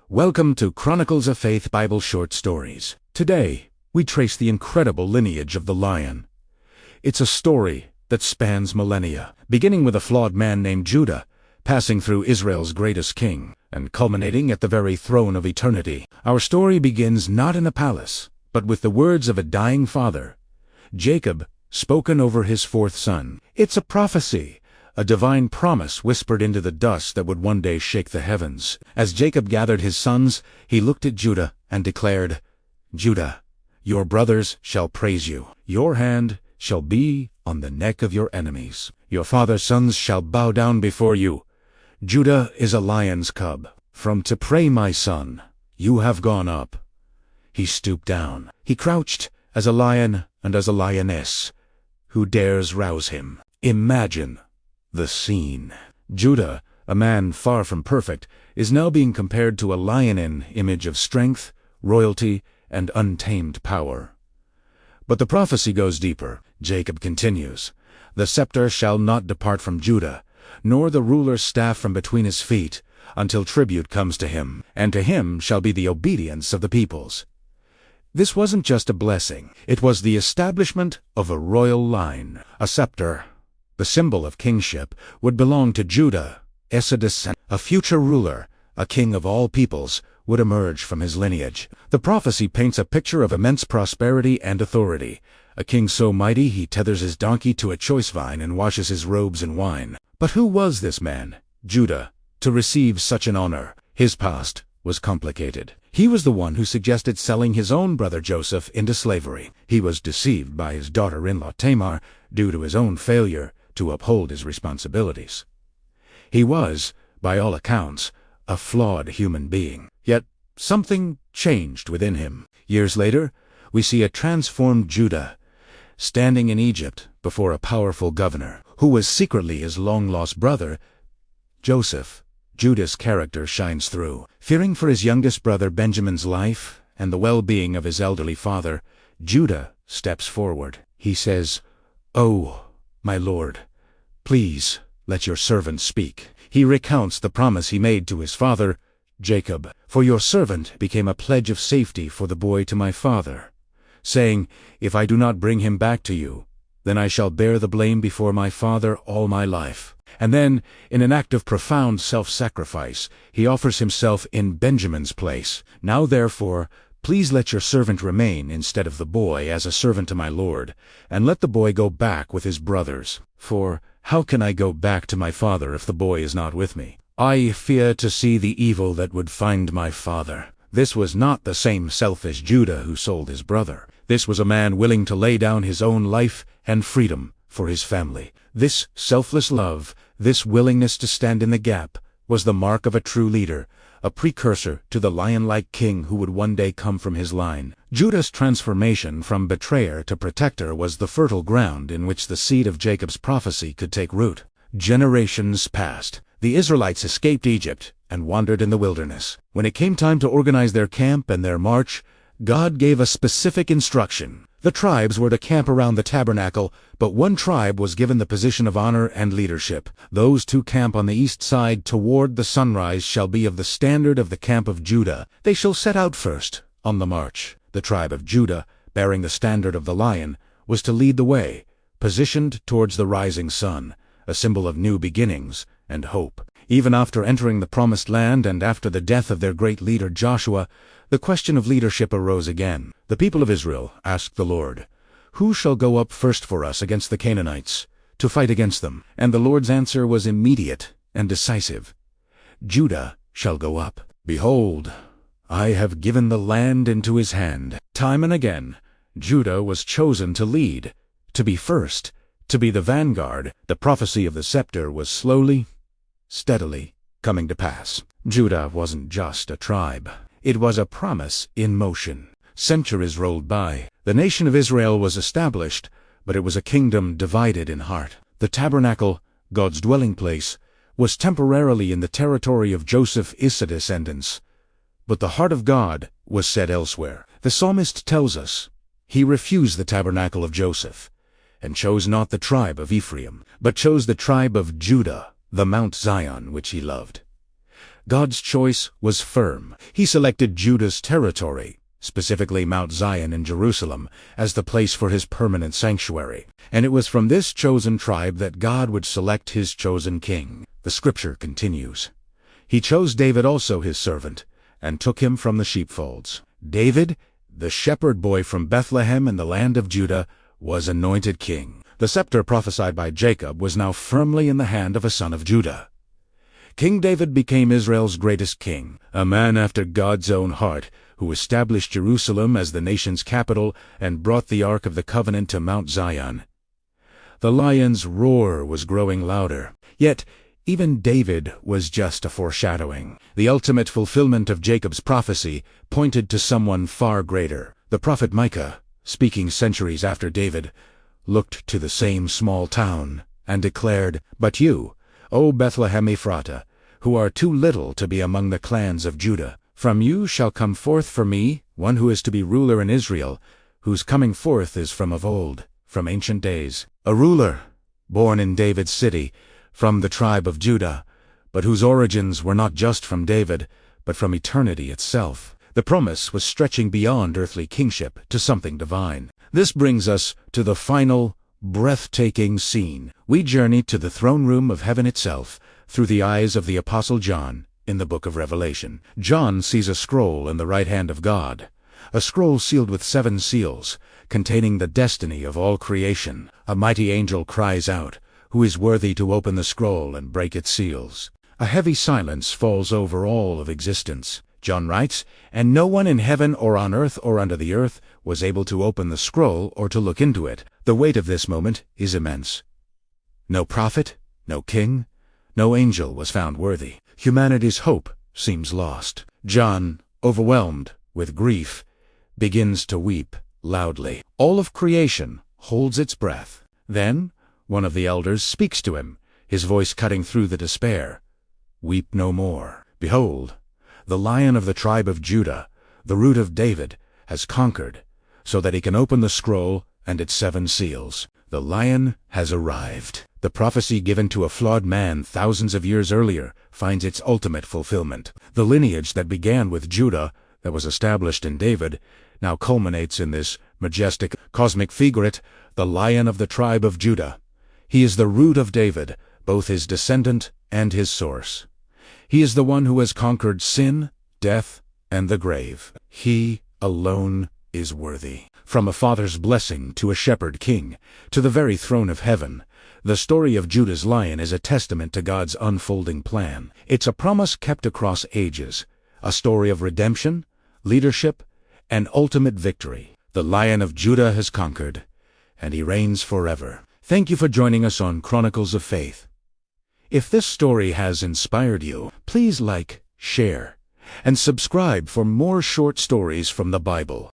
Welcome to Chronicles of Faith Bible Short Stories. Today, we trace the incredible lineage of the lion. It's a story that spans millennia, beginning with a flawed man named Judah, passing through Israel's greatest king, and culminating at the very throne of eternity. Our story begins not in a palace, but with the words of a dying father, Jacob, spoken over his fourth son. It's a prophecy, a divine promise whispered into the dust that would one day shake the heavens. As Jacob gathered his sons, he looked at Judah and declared, "Judah, your brothers shall praise you. Your hand shall be on the neck of your enemies. Your father's sons shall bow down before you. Judah is a lion's cub. From to prey, my son, you have gone up." He stooped down. He crouched as a lion and as a lioness. Who dares rouse him? Imagine the scene. Judah, a man far from perfect, is now being compared to a lion in image of strength, royalty, and untamed power. But the prophecy goes deeper. Jacob continues, "The scepter shall not depart from Judah, nor the ruler's staff from between his feet, until tribute comes to him, and to him shall be the obedience of the peoples." This wasn't just a blessing. It was the establishment of a royal line. A scepter, the symbol of kingship, would belong to Judah, as a descendant. A future ruler, a king of all peoples, would emerge from his lineage. The prophecy paints a picture of immense prosperity and authority. A king so mighty he tethers his donkey to a choice vine and washes his robes in wine. But who was this man, Judah, to receive such an honor? His past was complicated. He was the one who suggested selling his own brother Joseph into slavery. He was deceived by his daughter-in-law Tamar due to his own failure to uphold his responsibilities. He was, by all accounts, a flawed human being. Yet something changed within him. Years later, we see a transformed Judah standing in Egypt before a powerful governor, who was secretly his long-lost brother, Joseph. Judah's character shines through. Fearing for his youngest brother Benjamin's life and the well-being of his elderly father, Judah steps forward. He says, "Oh, my lord, please let your servant speak." He recounts the promise he made to his father, Jacob. "For your servant became a pledge of safety for the boy to my father, saying, 'If I do not bring him back to you, then I shall bear the blame before my father all my life.'" And then, in an act of profound self-sacrifice, he offers himself in Benjamin's place. "Now therefore, please let your servant remain instead of the boy as a servant to my lord, and let the boy go back with his brothers. For how can I go back to my father if the boy is not with me? I fear to see the evil that would find my father." This was not the same selfish Judah who sold his brother. This was a man willing to lay down his own life and freedom for his family. This selfless love, this willingness to stand in the gap, was the mark of a true leader, a precursor to the lion-like king who would one day come from his line. Judah's transformation from betrayer to protector was the fertile ground in which the seed of Jacob's prophecy could take root. Generations passed. The Israelites escaped Egypt and wandered in the wilderness. When it came time to organize their camp and their march, God gave a specific instruction. The tribes were to camp around the tabernacle, but one tribe was given the position of honor and leadership. "Those who camp on the east side toward the sunrise shall be of the standard of the camp of Judah. They shall set out first on the march." The tribe of Judah, bearing the standard of the lion, was to lead the way, positioned towards the rising sun, a symbol of new beginnings and hope. Even after entering the promised land and after the death of their great leader Joshua, the question of leadership arose again. The people of Israel asked the Lord, "Who shall go up first for us against the Canaanites, to fight against them?" And the Lord's answer was immediate and decisive. "Judah shall go up. Behold, I have given the land into his hand." Time and again, Judah was chosen to lead, to be first, to be the vanguard. The prophecy of the scepter was slowly, steadily coming to pass. Judah wasn't just a tribe. It was a promise in motion. Centuries rolled by. The nation of Israel was established, but it was a kingdom divided in heart. The tabernacle, God's dwelling place, was temporarily in the territory of Joseph's descendants, but the heart of God was set elsewhere. The psalmist tells us, "He refused the tabernacle of Joseph, and chose not the tribe of Ephraim, but chose the tribe of Judah, the Mount Zion which he loved." God's choice was firm. He selected Judah's territory, specifically Mount Zion in Jerusalem, as the place for his permanent sanctuary. And it was from this chosen tribe that God would select his chosen king. The scripture continues. He chose David also his servant, and took him from the sheepfolds. David, the shepherd boy from Bethlehem in the land of Judah, was anointed king. The scepter prophesied by Jacob was now firmly in the hand of a son of Judah. King David became Israel's greatest king, a man after God's own heart, who established Jerusalem as the nation's capital and brought the Ark of the Covenant to Mount Zion. The lion's roar was growing louder, yet even David was just a foreshadowing. The ultimate fulfillment of Jacob's prophecy pointed to someone far greater. The prophet Micah, speaking centuries after David, looked to the same small town and declared, "But you, O Bethlehem Ephratah, who are too little to be among the clans of Judah, from you shall come forth for me one who is to be ruler in Israel, whose coming forth is from of old, from ancient days, a ruler, born in David's city, from the tribe of Judah, but whose origins were not just from David, but from eternity itself." The promise was stretching beyond earthly kingship to something divine. This brings us to the final, breathtaking scene. We journey to the throne room of heaven itself through the eyes of the Apostle John in the book of Revelation. John sees a scroll in the right hand of God, a scroll sealed with 7 seals, containing the destiny of all creation. A mighty angel cries out, "Who is worthy to open the scroll and break its seals?" A heavy silence falls over all of existence. John writes, "And no one in heaven or on earth or under the earth was able to open the scroll or to look into it." The weight of this moment is immense. No prophet, no king, no angel was found worthy. Humanity's hope seems lost. John, overwhelmed with grief, begins to weep loudly. All of creation holds its breath. Then one of the elders speaks to him, his voice cutting through the despair. "Weep no more. Behold, the Lion of the tribe of Judah, the Root of David, has conquered, so that he can open the scroll and its 7 seals. The Lion has arrived." The prophecy given to a flawed man thousands of years earlier finds its ultimate fulfillment. The lineage that began with Judah, that was established in David, now culminates in this majestic cosmic figure, the Lion of the tribe of Judah. He is the Root of David, both his descendant and his source. He is the one who has conquered sin, death, and the grave. He alone is worthy. From a father's blessing to a shepherd king, to the very throne of heaven, the story of Judah's lion is a testament to God's unfolding plan. It's a promise kept across ages, a story of redemption, leadership, and ultimate victory. The Lion of Judah has conquered, and he reigns forever. Thank you for joining us on Chronicles of Faith. If this story has inspired you, please like, share, and subscribe for more short stories from the Bible.